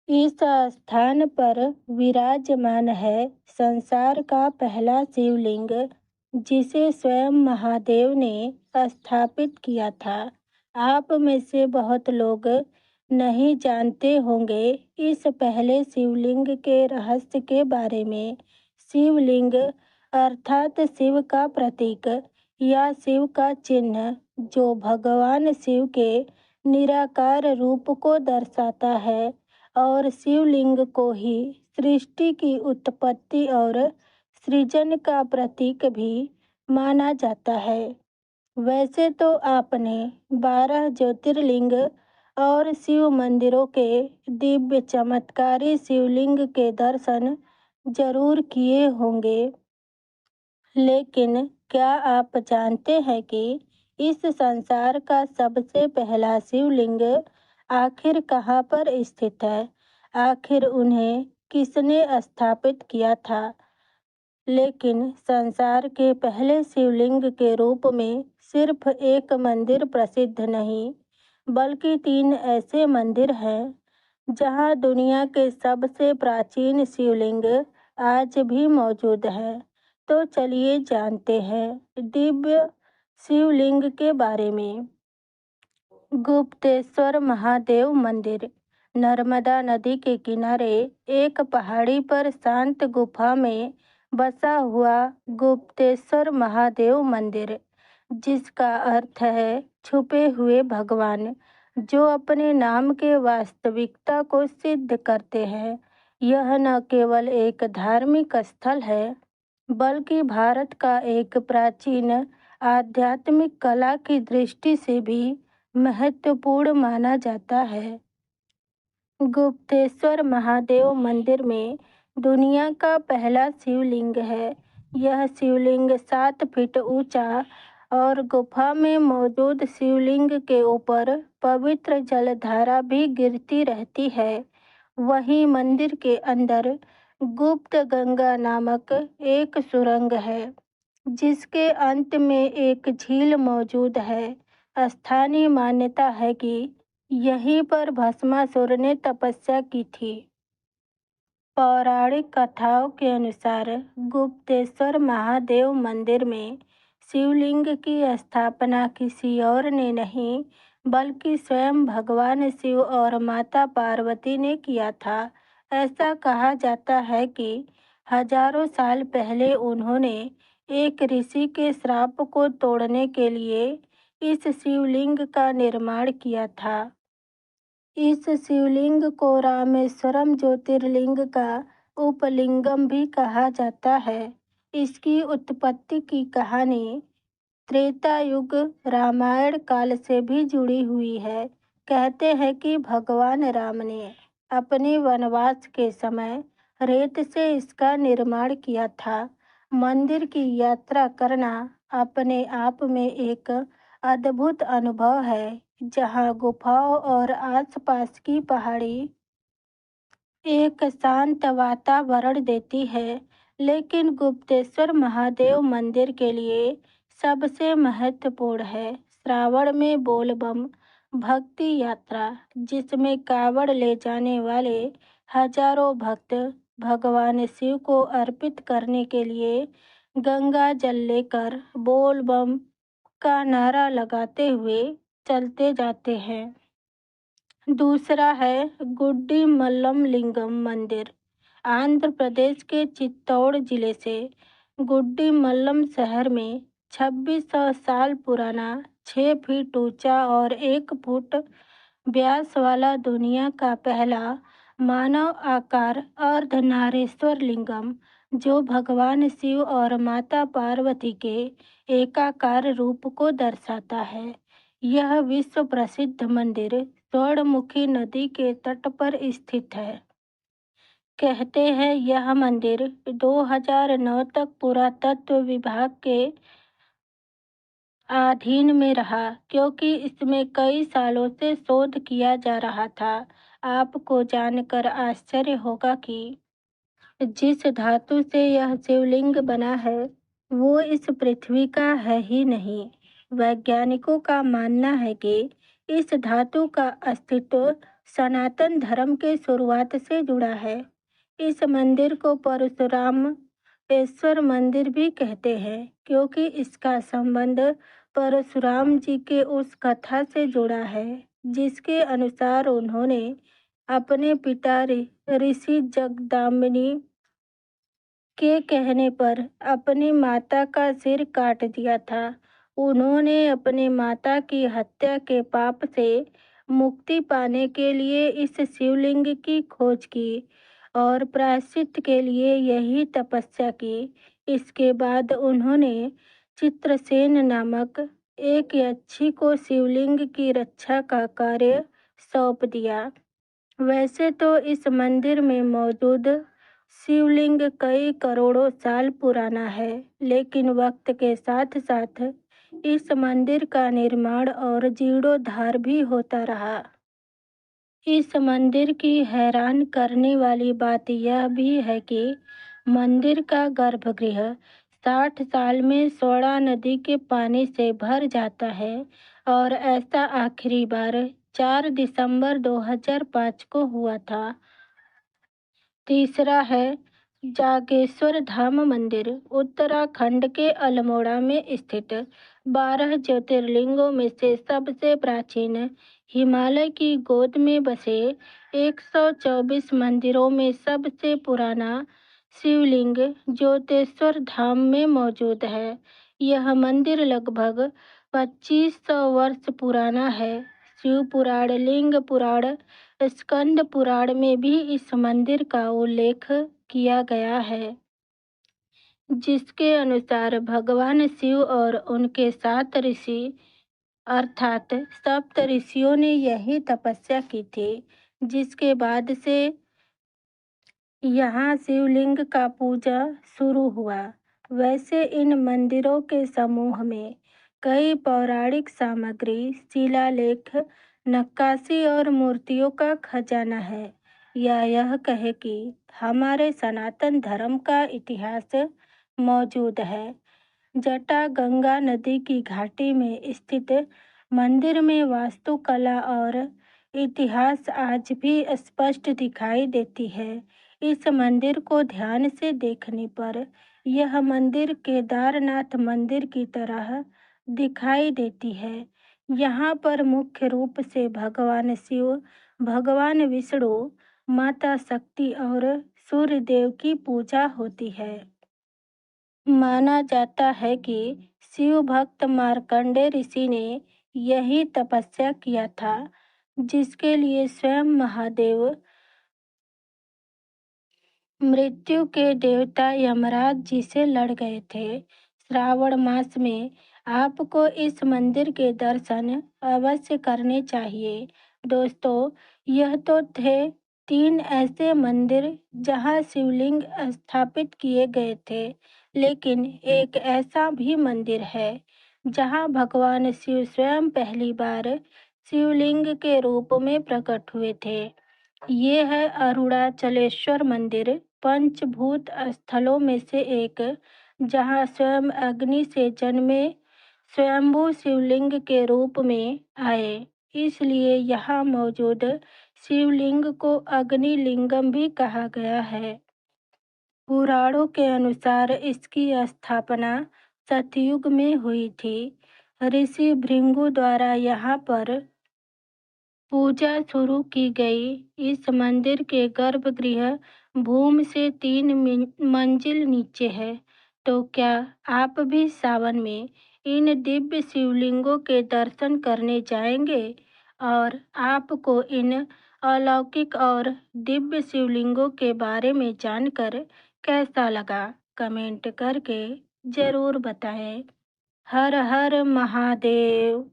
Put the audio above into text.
इस स्थान पर विराजमान है संसार का पहला शिवलिंग, जिसे स्वयं महादेव ने स्थापित किया था। आप में से बहुत लोग नहीं जानते होंगे इस पहले शिवलिंग के रहस्य के बारे में। शिवलिंग अर्थात शिव का प्रतीक या शिव का चिन्ह, जो भगवान शिव के निराकार रूप को दर्शाता है और शिवलिंग को ही सृष्टि की उत्पत्ति और सृजन का प्रतीक भी माना जाता है। वैसे तो आपने 12 ज्योतिर्लिंग और शिव मंदिरों के दिव्य चमत्कारी शिवलिंग के दर्शन जरूर किए होंगे, लेकिन क्या आप जानते हैं कि इस संसार का सबसे पहला शिवलिंग आखिर कहाँ पर स्थित है? आखिर उन्हें किसने स्थापित किया था? लेकिन संसार के पहले शिवलिंग के रूप में सिर्फ एक मंदिर प्रसिद्ध नहीं, बल्कि 3 ऐसे मंदिर हैं जहां दुनिया के सबसे प्राचीन शिवलिंग आज भी मौजूद है। तो चलिए जानते हैं दिव्य शिवलिंग के बारे में। गुप्तेश्वर महादेव मंदिर नर्मदा नदी के किनारे एक पहाड़ी पर शांत गुफा में बसा हुआ गुप्तेश्वर महादेव मंदिर, जिसका अर्थ है छुपे हुए भगवान, जो अपने नाम के वास्तविकता को सिद्ध करते हैं। यह न केवल एक धार्मिक स्थल है, बल्कि भारत का एक प्राचीन आध्यात्मिक कला की दृष्टि से भी महत्वपूर्ण माना जाता है। गुप्तेश्वर महादेव मंदिर में दुनिया का पहला शिवलिंग है। यह शिवलिंग 7 फीट ऊंचा और गुफा में मौजूद शिवलिंग के ऊपर पवित्र जलधारा भी गिरती रहती है। वहीं मंदिर के अंदर गुप्त गंगा नामक एक सुरंग है, जिसके अंत में एक झील मौजूद है। स्थानीय मान्यता है कि यहीं पर भस्मासुर ने तपस्या की थी। पौराणिक कथाओं के अनुसार गुप्तेश्वर महादेव मंदिर में शिवलिंग की स्थापना किसी और ने नहीं, बल्कि स्वयं भगवान शिव और माता पार्वती ने किया था। ऐसा कहा जाता है कि हजारों साल पहले उन्होंने एक ऋषि के श्राप को तोड़ने के लिए इस शिवलिंग का निर्माण किया था। इस शिवलिंग को रामेश्वरम ज्योतिर्लिंग का उपलिंगम भी कहा जाता है। इसकी उत्पत्ति की कहानी त्रेता युग रामायण काल से भी जुड़ी हुई है। कहते हैं कि भगवान राम ने अपने वनवास के समय रेत से इसका निर्माण किया था। मंदिर की यात्रा करना अपने आप में एक अद्भुत अनुभव है, जहां गुफाओं और आसपास की पहाड़ी एक शांत वातावरण देती है। लेकिन गुप्तेश्वर महादेव मंदिर के लिए सबसे महत्वपूर्ण है श्रावण में बोलबम भक्ति यात्रा, जिसमें कावड़ ले जाने वाले हजारों भक्त भगवान शिव को अर्पित करने के लिए गंगा जल लेकर बोल बम का नारा लगाते हुए चलते जाते हैं। दूसरा है गुड्डी मल्लम लिंगम मंदिर। आंध्र प्रदेश के चित्तौड़ जिले से गुड्डी मल्लम शहर में 2600 साल पुराना 6 फीट ऊंचा और 1 फुट व्यास वाला दुनिया का पहला मानव आकार अर्धनारेश्वर लिंगम, जो भगवान शिव और माता पार्वती के एकाकार रूप को दर्शाता है। यह विश्व प्रसिद्ध मंदिर स्वर्णमुखी नदी के तट पर स्थित है। कहते हैं यह मंदिर 2009 तक पुरातत्व विभाग के अधीन में रहा, क्योंकि इसमें कई सालों से शोध किया जा रहा था। आपको जानकर आश्चर्य होगा कि जिस धातु से यह शिवलिंग बना है, वो इस पृथ्वी का है ही नहीं। वैज्ञानिकों का मानना है कि इस धातु का अस्तित्व सनातन धर्म के शुरुआत से जुड़ा है। इस मंदिर को परशुरामेश्वर मंदिर भी कहते हैं क्योंकि इसका संबंध परशुराम जी के उस कथा से जुड़ा है जिसके अनुसार उन्होंने अपने पिता ऋषि जगदाम्बिनी के कहने पर अपनी माता का सिर काट दिया था। उन्होंने अपनी माता की हत्या के पाप से मुक्ति पाने के लिए इस शिवलिंग की खोज की और प्रायश्चित के लिए यही तपस्या की। इसके बाद उन्होंने चित्रसेन नामक एक यक्षी को शिवलिंग की रक्षा का कार्य सौंप दिया। वैसे तो इस मंदिर में मौजूद शिवलिंग कई करोड़ों साल पुराना है, लेकिन वक्त के साथ साथ इस मंदिर का निर्माण और जीर्णोद्धार भी होता रहा। इस मंदिर की हैरान करने वाली बात यह भी है कि मंदिर का गर्भगृह 60 साल में सोड़ा नदी के पानी से भर जाता है और ऐसा आखिरी बार 4 दिसंबर 2005 को हुआ था। तीसरा है जागेश्वर धाम मंदिर। उत्तराखंड के अल्मोड़ा में स्थित 12 ज्योतिर्लिंगों में से सबसे प्राचीन हिमालय की गोद में बसे 124 मंदिरों में सबसे पुराना शिवलिंग ज्योतेश्वर धाम में मौजूद है। यह मंदिर लगभग 2500 वर्ष पुराना है। शिव पुराण, लिंग पुराण, स्कंद पुराण में भी इस मंदिर का उल्लेख किया गया है, जिसके अनुसार भगवान शिव और उनके 7 ऋषि अर्थात सप्त ऋषियों ने यही तपस्या की थी, जिसके बाद से यहाँ शिवलिंग का पूजा शुरू हुआ। वैसे इन मंदिरों के समूह में कई पौराणिक सामग्री, शिलालेख, नक्काशी और मूर्तियों का खजाना है, या यह कहे कि हमारे सनातन धर्म का इतिहास मौजूद है। जटा गंगा नदी की घाटी में स्थित मंदिर में वास्तुकला और इतिहास आज भी स्पष्ट दिखाई देती है। इस मंदिर को ध्यान से देखने पर यह मंदिर केदारनाथ मंदिर की तरह दिखाई देती है। यहाँ पर मुख्य रूप से भगवान शिव, भगवान विष्णु, माता शक्ति और सूर्य देव की पूजा होती है। माना जाता है कि शिव भक्त मार्कंडेय ऋषि ने यही तपस्या किया था, जिसके लिए स्वयं महादेव मृत्यु के देवता यमराज जी से लड़ गए थे। श्रावण मास में आपको इस मंदिर के दर्शन अवश्य करने चाहिए। दोस्तों, यह तो थे 3 ऐसे मंदिर जहां शिवलिंग स्थापित किए गए थे, लेकिन एक ऐसा भी मंदिर है जहां भगवान शिव स्वयं पहली बार शिवलिंग के रूप में प्रकट हुए थे। ये है अरुणाचलेश्वर मंदिर, पंचभूत स्थलों में से एक, जहां स्वयं अग्नि से जन्मे स्वयंभू शिवलिंग के रूप में आए। इसलिए यहाँ मौजूद शिवलिंग को अग्निलिंगम भी कहा गया है। पुराणों के अनुसार इसकी स्थापना सतयुग में हुई थी। ऋषि भृगु द्वारा यहाँ पर पूजा शुरू की गई। इस मंदिर के गर्भगृह भूमि से 3 मंजिल नीचे है। तो क्या आप भी सावन में इन दिव्य शिवलिंगों के दर्शन करने जाएंगे? और आपको इन अलौकिक और दिव्य शिवलिंगों के बारे में जानकर कैसा लगा? कमेंट करके जरूर बताएं। हर हर महादेव।